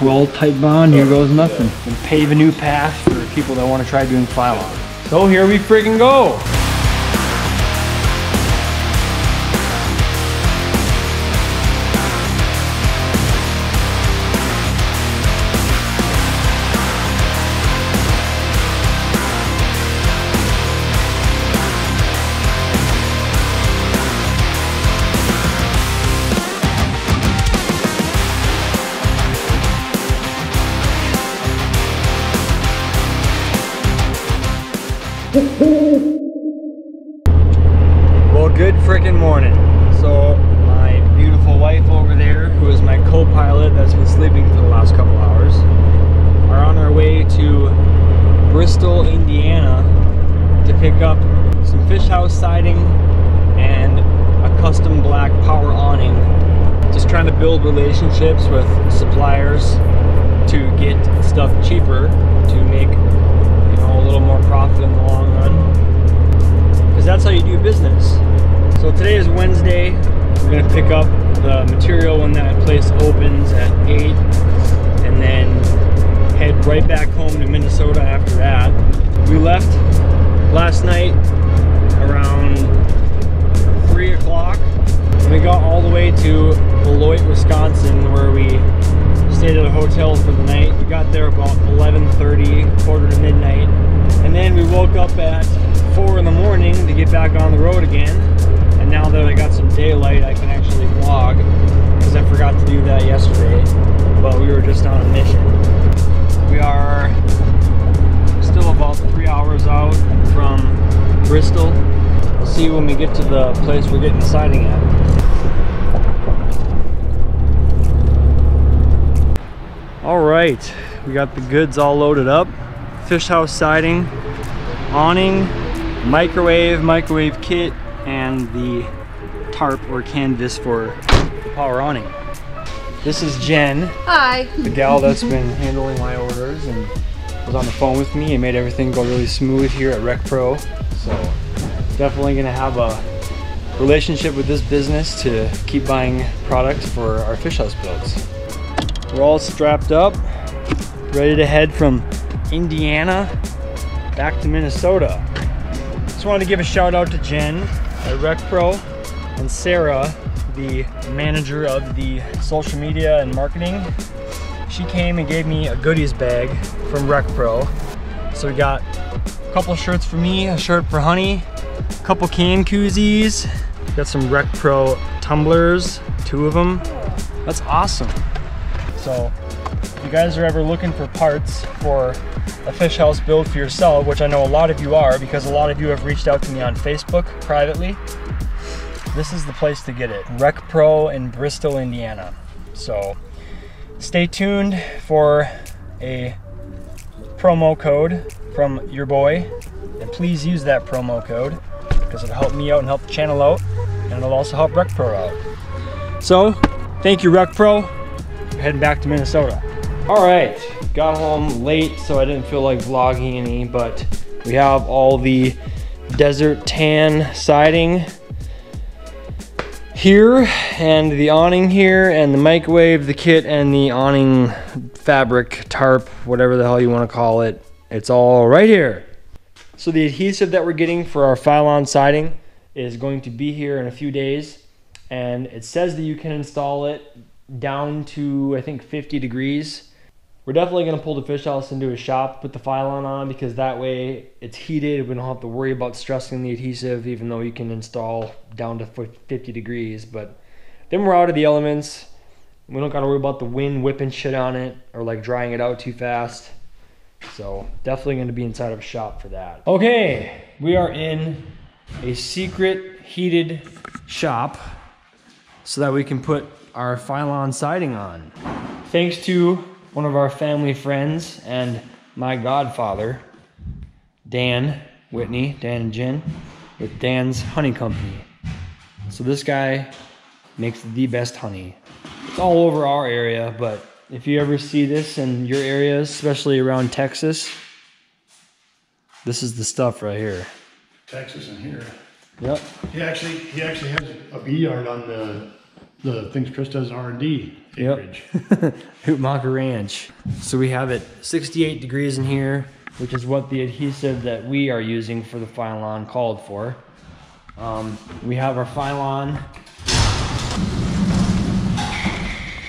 well, tight bond, here goes nothing. We'll pave a new path for people that want to try doing Filon. So here we freaking go. Well, good freaking morning. So my beautiful wife over there, who is my co-pilot that's been sleeping for the last couple hours, are on our way to Bristol, Indiana to pick up some fish house siding and a custom black power awning. Just trying to build relationships with suppliers to get stuff cheaper to make, you know, a little more profit in the long run. Because that's how you do business. So today is Wednesday. We're gonna pick up the material when that place opens at 8, and then head right back home to Minnesota after that. We left last night around 3 o'clock. We got all the way to Beloit, Wisconsin, where we stayed at a hotel for the night. We got there about 11:30, quarter to midnight. And then we woke up at 4 in the morning to get back on the road again. And now that I got some daylight, I can actually vlog, because I forgot to do that yesterday. But we were just on a mission. We are still about 3 hours out from Bristol. We'll see when we get to the place we're getting siding at. All right, we got the goods all loaded up. Fish house siding, awning, microwave kit, and the tarp or canvas for the power awning. This is Jen. Hi. The gal that's been handling my orders and was on the phone with me and made everything go really smooth here at RecPro. So definitely gonna have a relationship with this business to keep buying products for our fish house builds. We're all strapped up, ready to head from Indiana back to Minnesota. Just wanted to give a shout out to Jen at RecPro and Sarah, the manager of the social media and marketing. She came and gave me a goodies bag from RecPro. So we got a couple shirts for me, a shirt for Honey, a couple can koozies. Got some RecPro tumblers, 2 of them. That's awesome. So if you guys are ever looking for parts for a fish house build for yourself, which I know a lot of you are because a lot of you have reached out to me on Facebook privately, this is the place to get it. RecPro in Bristol, Indiana. So stay tuned for a promo code from your boy, and please use that promo code because it'll help me out and help the channel out, and it'll also help RecPro out. So thank you, RecPro. We're heading back to Minnesota. All right, got home late, so I didn't feel like vlogging any, but we have all the desert tan siding here, and the awning here, and the microwave, the kit, and the awning fabric, tarp, whatever the hell you want to call it. It's all right here. So the adhesive that we're getting for our Filon siding is going to be here in a few days, and it says that you can install it down to, I think, 50 degrees. We're definitely going to pull the fish house into a shop, put the Filon on, because that way it's heated. We don't have to worry about stressing the adhesive, even though you can install down to 50 degrees. But then we're out of the elements. We don't got to worry about the wind whipping shit on it or like drying it out too fast. So definitely going to be inside of a shop for that. Okay, we are in a secret heated shop so that we can put our Filon siding on. Thanks to one of our family friends and my godfather, Dan Whitney, Dan and Jen, with Dan's Honey Company. So this guy makes the best honey. It's all over our area, but if you ever see this in your areas, especially around Texas, this is the stuff right here. Texas and here. Yep. He actually has a bee yard on the the things Chris does R&D acreage. Yep. Hootmonker Ranch. So we have it 68 degrees in here, which is what the adhesive that we are using for the Filon called for. We have our Filon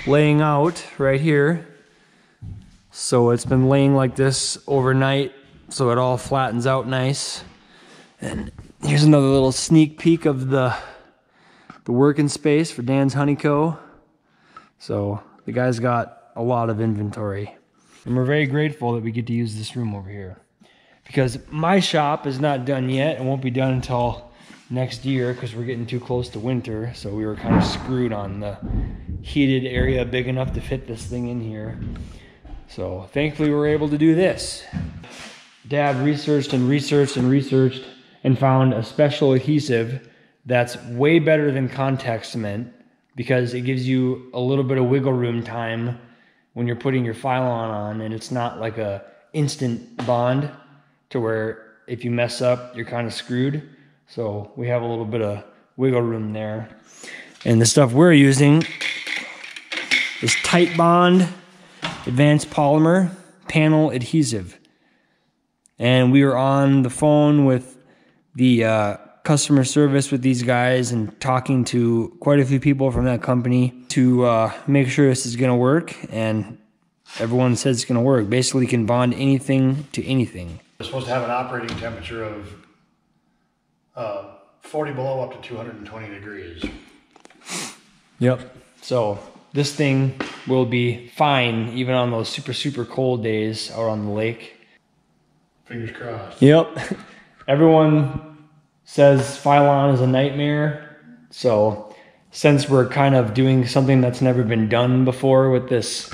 laying out right here. So it's been laying like this overnight, so it all flattens out nice. And here's another little sneak peek of the working space for Dan's Honeyco. So the guy's got a lot of inventory. And we're very grateful that we get to use this room over here. Because my shop is not done yet and won't be done until next year because we're getting too close to winter. So we were kind of screwed on the heated area big enough to fit this thing in here. So thankfully we were able to do this. Dad researched and researched and researched and found a special adhesive that's way better than contact cement because it gives you a little bit of wiggle room time when you're putting your Filon on, and it's not like a instant bond to where if you mess up, you're kind of screwed. So we have a little bit of wiggle room there. And the stuff we're using is Tight Bond Advanced Polymer Panel Adhesive. And we were on the phone with the customer service with these guys and talking to quite a few people from that company to make sure this is going to work, and everyone says it's going to work. Basically, you can bond anything to anything. It's supposed to have an operating temperature of 40 below up to 220 degrees. Yep. So this thing will be fine even on those super cold days out on the lake. Fingers crossed. Yep. Everyone says Filon is a nightmare. So since we're kind of doing something that's never been done before with this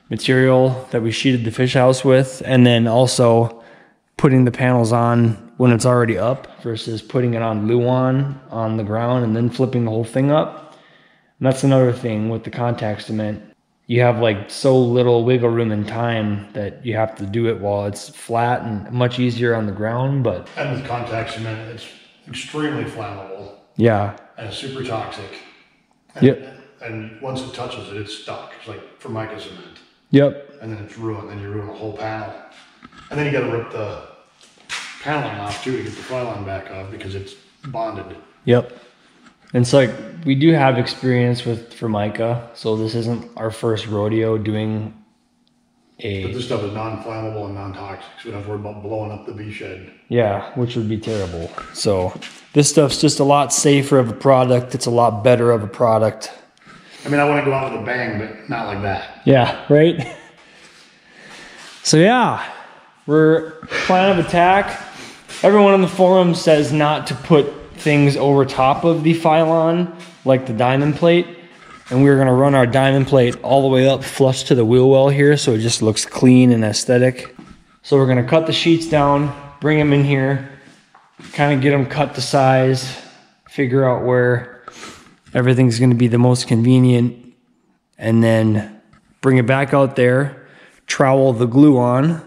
material that we sheeted the fish house with, and then also putting the panels on when it's already up versus putting it on Luan on the ground and then flipping the whole thing up. And that's another thing with the contact cement. You have like so little wiggle room and time that you have to do it while it's flat and much easier on the ground. But and with contact cement, it's extremely flammable. Yeah. And it's super toxic. And, yep. And once it touches it, it's stuck. It's like Formica cement. Yep. And then it's ruined. Then you ruin the whole panel. And then you got to rip the paneling off too to get the Filon back off because it's bonded. Yep. And it's like we do have experience with Formica, so this isn't our first rodeo doing But this stuff is non-flammable and non-toxic, so we don't have to worry about blowing up the bee shed. Yeah, which would be terrible. So this stuff's just a lot safer of a product. It's a lot better of a product. I mean, I want to go out with a bang, but not like that. Yeah, right? So yeah, we're plan of attack. Everyone on the forum says not to put things over top of the Filon, like the diamond plate. And we're gonna run our diamond plate all the way up flush to the wheel well here, so it just looks clean and aesthetic. So we're gonna cut the sheets down, bring them in here, kind of get them cut to size, figure out where everything's gonna be the most convenient, and then bring it back out there, trowel the glue on,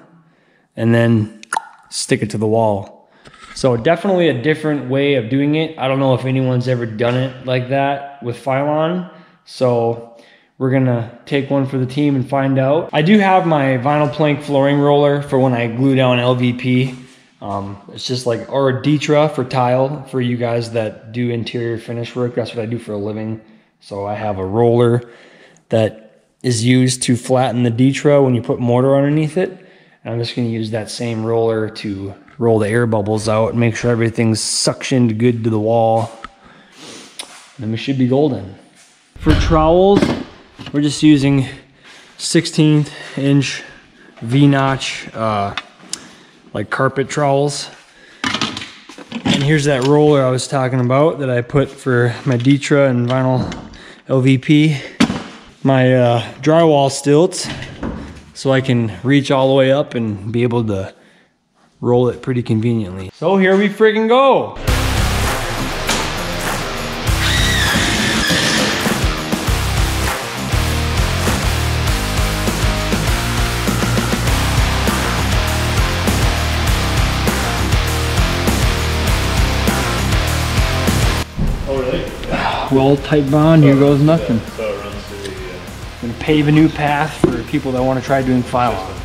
and then stick it to the wall. So definitely a different way of doing it. I don't know if anyone's ever done it like that with Filon. So we're gonna take one for the team and find out. I do have my vinyl plank flooring roller for when I glue down LVP. It's just like, or Ditra for tile for you guys that do interior finish work. That's what I do for a living. So I have a roller that is used to flatten the Ditra when you put mortar underneath it. And I'm just gonna use that same roller to roll the air bubbles out and make sure everything's suctioned good to the wall. And then we should be golden. For trowels, we're just using 16th inch V-notch like carpet trowels. And here's that roller I was talking about that I put for my Ditra and vinyl LVP. My drywall stilts, so I can reach all the way up and be able to roll it pretty conveniently. So here we friggin' go. Oh, really? Oh Well, tight bond, here goes nothing. So it runs through the... Gonna pave a new path for people that want to try doing Filon.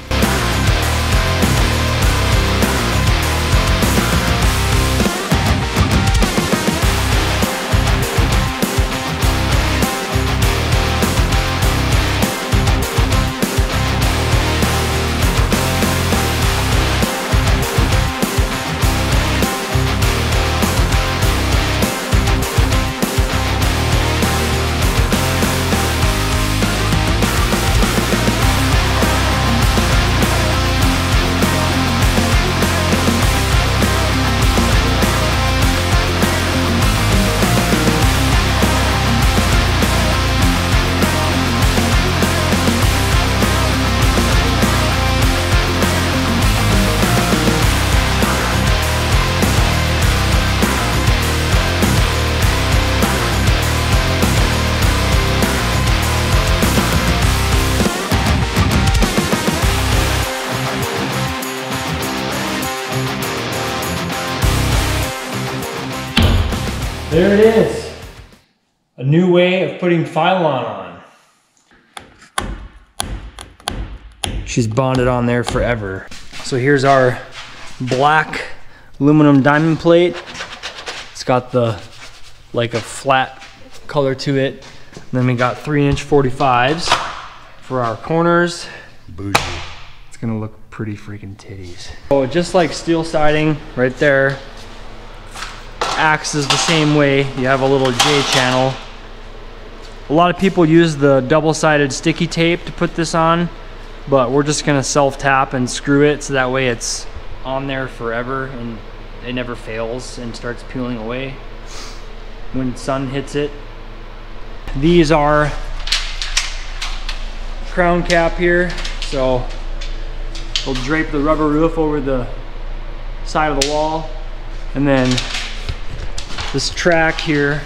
There it is. A new way of putting Filon on. She's bonded on there forever. So here's our black aluminum diamond plate. It's got the, like a flat color to it. And then we got 3-inch 45s for our corners. Bougie. It's gonna look pretty freaking titties. Oh, just like steel siding right there. Acts is the same way. You have a little J channel. A lot of people use the double-sided sticky tape to put this on, but we're just gonna self-tap and screw it so that way it's on there forever and it never fails and starts peeling away when the sun hits it. These are crown cap here, so we'll drape the rubber roof over the side of the wall, and then this track here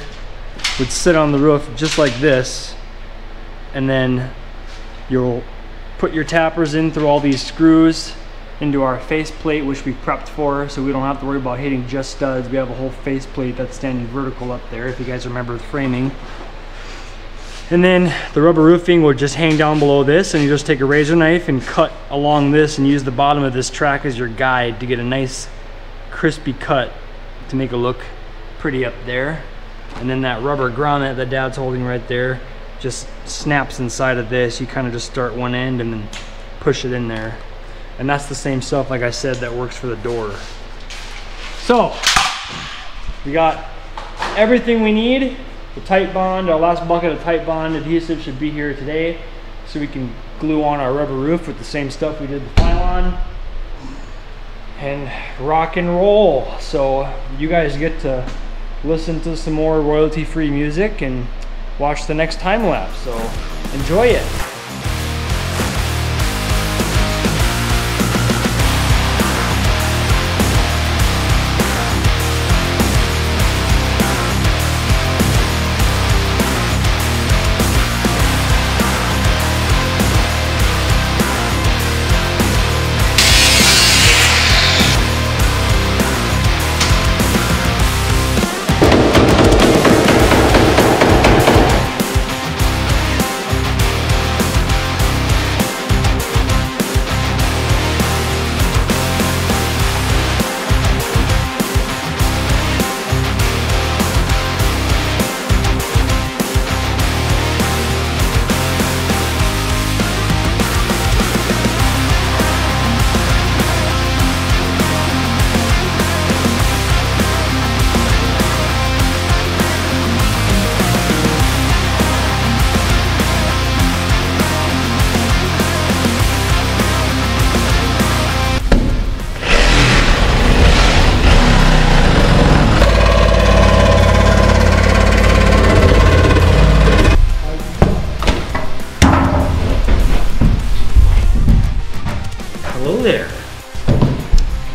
would sit on the roof just like this, and then you'll put your tappers in through all these screws into our faceplate, which we prepped for, so we don't have to worry about hitting just studs. We have a whole faceplate that's standing vertical up there, if you guys remember the framing. And then the rubber roofing will just hang down below this, and you just take a razor knife and cut along this and use the bottom of this track as your guide to get a nice crispy cut to make it look pretty up there. And then that rubber grommet that Dad's holding right there just snaps inside of this. You kind of just start one end and then push it in there. And that's the same stuff, like I said, that works for the door. So we got everything we need. The tight bond, our last bucket of tight bond adhesive should be here today, so we can glue on our rubber roof with the same stuff we did the Filon and rock and roll. So you guys get to listen to some more royalty-free music and watch the next time lapse. So enjoy it.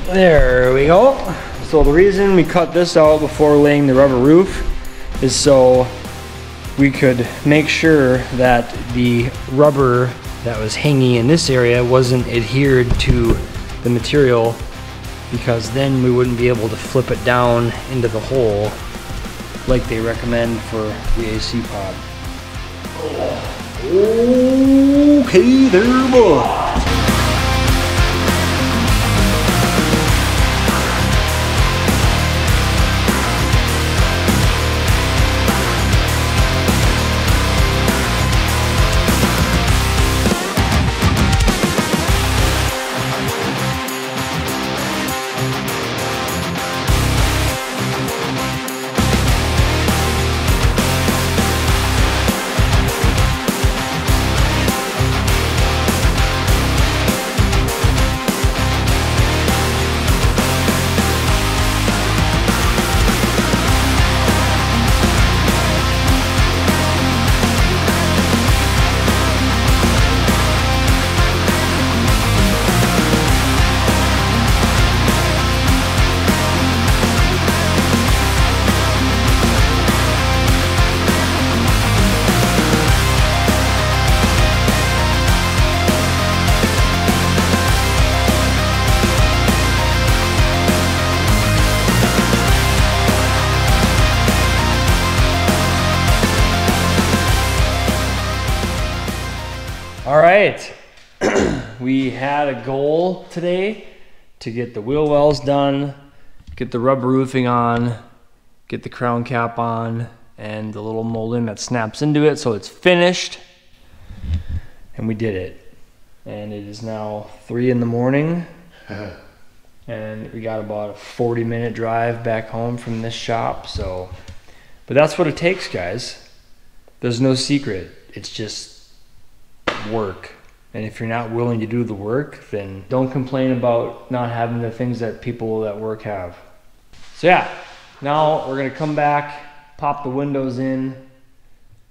There we go. So the reason we cut this out before laying the rubber roof is so we could make sure that the rubber that was hanging in this area wasn't adhered to the material, because then we wouldn't be able to flip it down into the hole like they recommend for the AC pod. Okay there, boy. All right, we had a goal today to get the wheel wells done, get the rubber roofing on, get the crown cap on, and the little molding that snaps into it so it's finished. And we did it. And it is now 3 in the morning. And we got about a 40-minute drive back home from this shop. So, but that's what it takes, guys. There's no secret. It's just work. And if you're not willing to do the work, then don't complain about not having the things that people that work have. So yeah, now we're gonna come back, pop the windows in,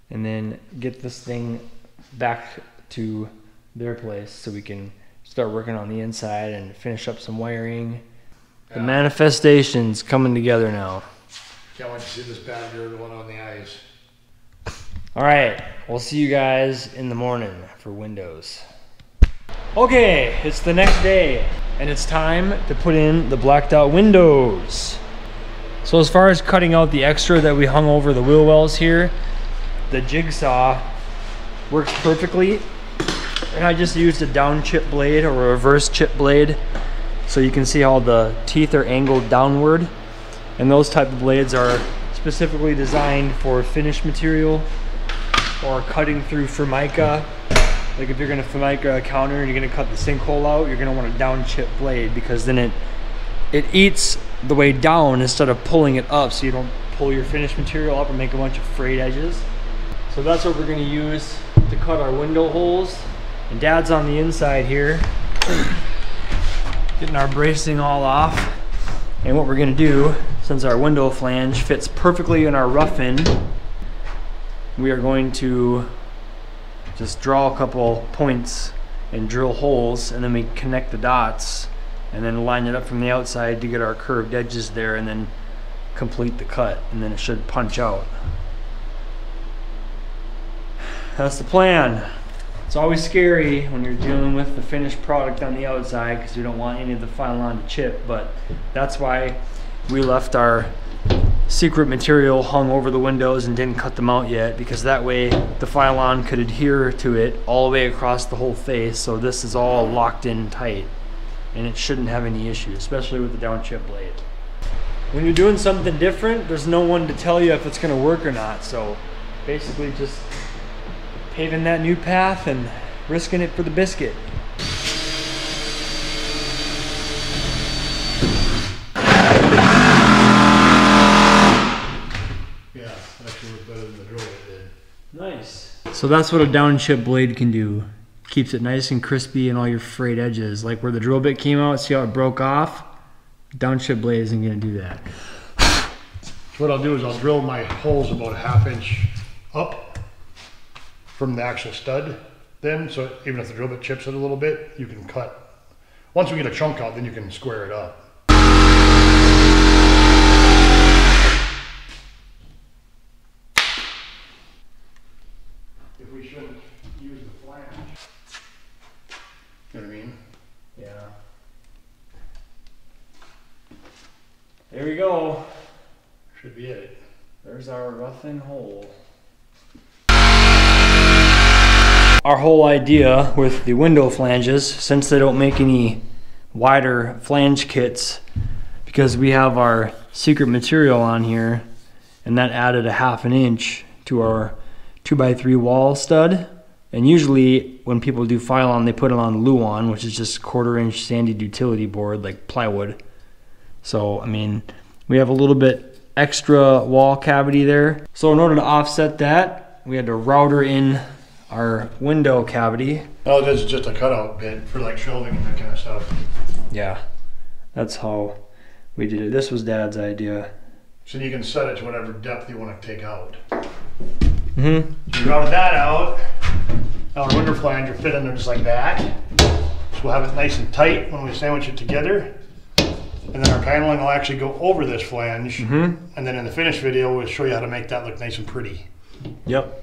and then get this thing back to their place so we can start working on the inside and finish up some wiring. The manifestation's coming together now. Can't wait to see this bad girl going on the ice. All right, we'll see you guys in the morning for windows. Okay, it's the next day and it's time to put in the blacked out windows. So as far as cutting out the extra that we hung over the wheel wells here, the jigsaw works perfectly. And I just used a down chip blade or a reverse chip blade. So you can see how the teeth are angled downward. And those type of blades are specifically designed for finished material or cutting through Formica. Like if you're gonna Formica a counter and you're gonna cut the sinkhole out, you're gonna want a down chip blade because then it eats the way down instead of pulling it up, so you don't pull your finished material up and make a bunch of frayed edges. So that's what we're gonna use to cut our window holes. And Dad's on the inside here, getting our bracing all off. And what we're gonna do, since our window flange fits perfectly in our rough end, we are going to just draw a couple points and drill holes, and then we connect the dots and then line it up from the outside to get our curved edges there, and then complete the cut, and then it should punch out. That's the plan. It's always scary when you're dealing with the finished product on the outside because you don't want any of the Filon to chip, but that's why we left our secret material hung over the windows and didn't cut them out yet, because that way the Filon could adhere to it all the way across the whole face. So this is all locked in tight and it shouldn't have any issues, especially with the down chip blade. When you're doing something different, there's no one to tell you if it's going to work or not. So basically just paving that new path and risking it for the biscuit. Nice. So that's what a down chip blade can do. Keeps it nice and crispy and all your frayed edges. Like where the drill bit came out, see how it broke off? Down chip blade isn't gonna do that. So what I'll do is I'll drill my holes about a 1/2 inch up from the actual stud then, so even if the drill bit chips it a little bit, you can cut. Once we get a chunk out, then you can square it up. If we shouldn't use the flange. You know what I mean? Yeah. There we go. Should be it. There There's our rough-in hole. Our whole idea with the window flanges, since they don't make any wider flange kits, because we have our secret material on here, and that added 1/2 inch to our 2x3 wall stud. And usually when people do Filon, they put it on Luan, which is just 1/4 inch sanded utility board like plywood. So I mean, we have a little bit extra wall cavity there. So in order to offset that, we had to router in our window cavity. Oh, this is just a cutout bit for like shelving and that kind of stuff. Yeah, that's how we did it. This was Dad's idea. So you can set it to whatever depth you want to take out. Mm-hmm. So you routed that out. Now our window flange will fit in there just like that. So we'll have it nice and tight when we sandwich it together. And then our paneling will actually go over this flange. Mm-hmm. And then in the finished video, we'll show you how to make that look nice and pretty. Yep.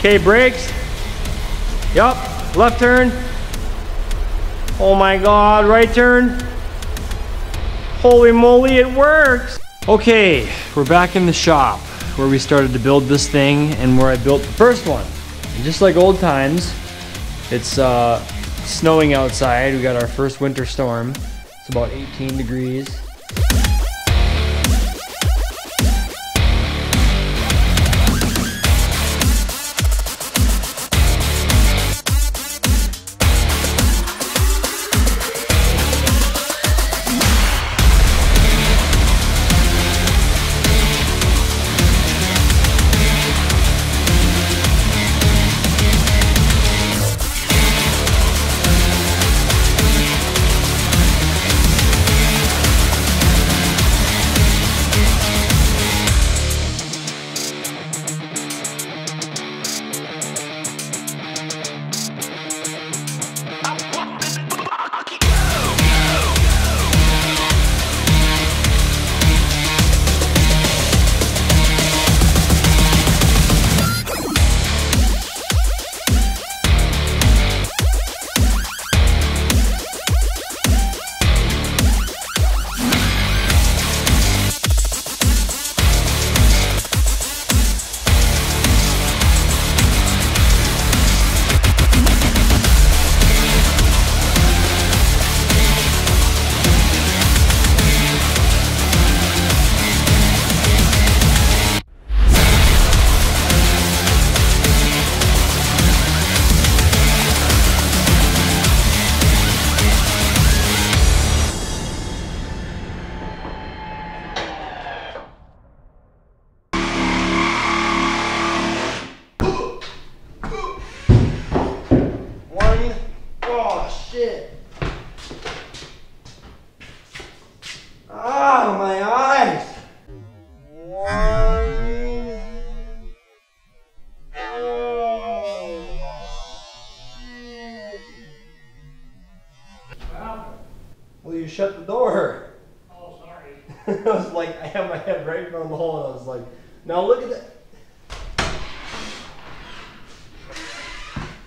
Okay, brakes. Yup, left turn. Oh my God, right turn. Holy moly, it works. Okay, we're back in the shop where we started to build this thing and where I built the first one. And just like old times, it's snowing outside. We got our first winter storm. It's about 18 degrees. Ah, my eyes! Well, you shut the door. Oh, sorry. I was like, I had my head right in front of the hole, and I was like, now look at that.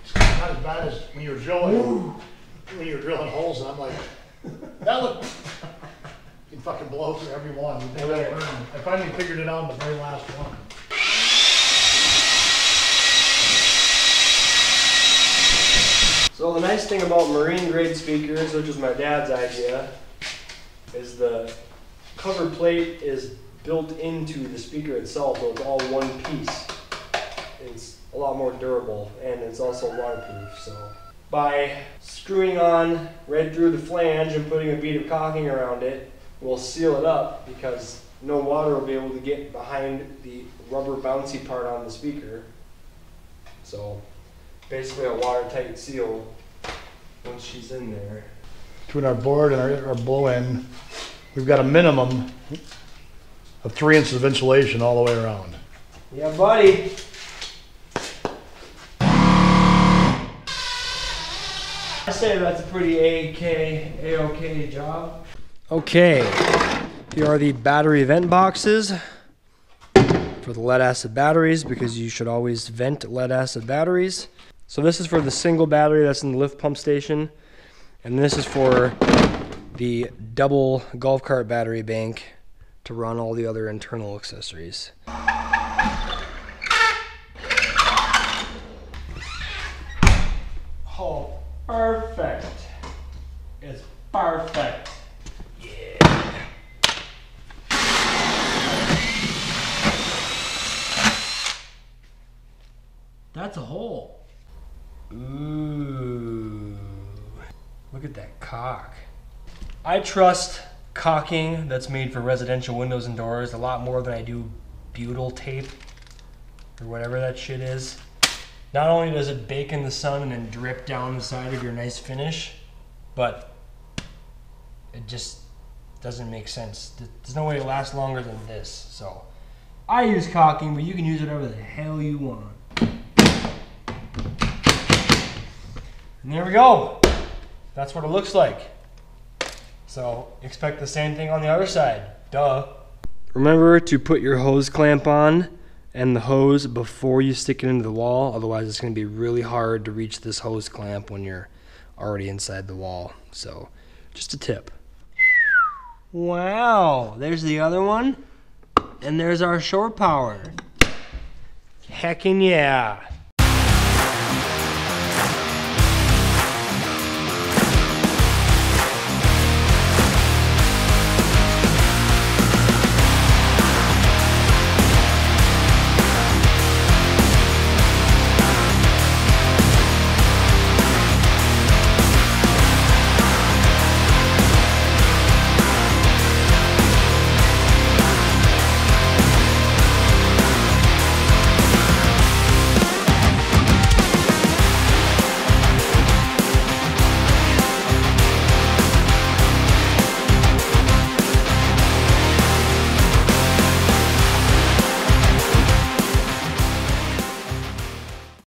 It's not as bad as when you were drilling. When you were drilling holes, and I'm like, that look. You can fucking blow through every one. I finally figured it out on the very last one. So the nice thing about marine grade speakers, which was my dad's idea, is the cover plate is built into the speaker itself, so it's all one piece. It's a lot more durable, and it's also waterproof. So by screwing on right through the flange and putting a bead of caulking around it, we'll seal it up because no water will be able to get behind the rubber bouncy part on the speaker. So basically a watertight seal once she's in there. Between our board and our blow end, we've got a minimum of 3 inches of insulation all the way around. Yeah, buddy. I say that's a pretty A-OK job. Okay, here are the battery vent boxes for the lead acid batteries, because you should always vent lead acid batteries. So this is for the single battery that's in the lift pump station, and this is for the double golf cart battery bank to run all the other internal accessories. Oh, perfect. It's perfect. Yeah. That's a hole. Ooh. Look at that caulk. I trust caulking that's made for residential windows and doors a lot more than I do butyl tape or whatever that shit is. Not only does it bake in the sun and then drip down the side of your nice finish, but it just doesn't make sense. There's no way it lasts longer than this. So I use caulking, but you can use whatever the hell you want. And there we go. That's what it looks like. So expect the same thing on the other side. Duh. Remember to put your hose clamp on and the hose before you stick it into the wall. Otherwise it's going to be really hard to reach this hose clamp when you're already inside the wall. So just a tip. Wow, there's the other one. And there's our shore power. Heckin' yeah.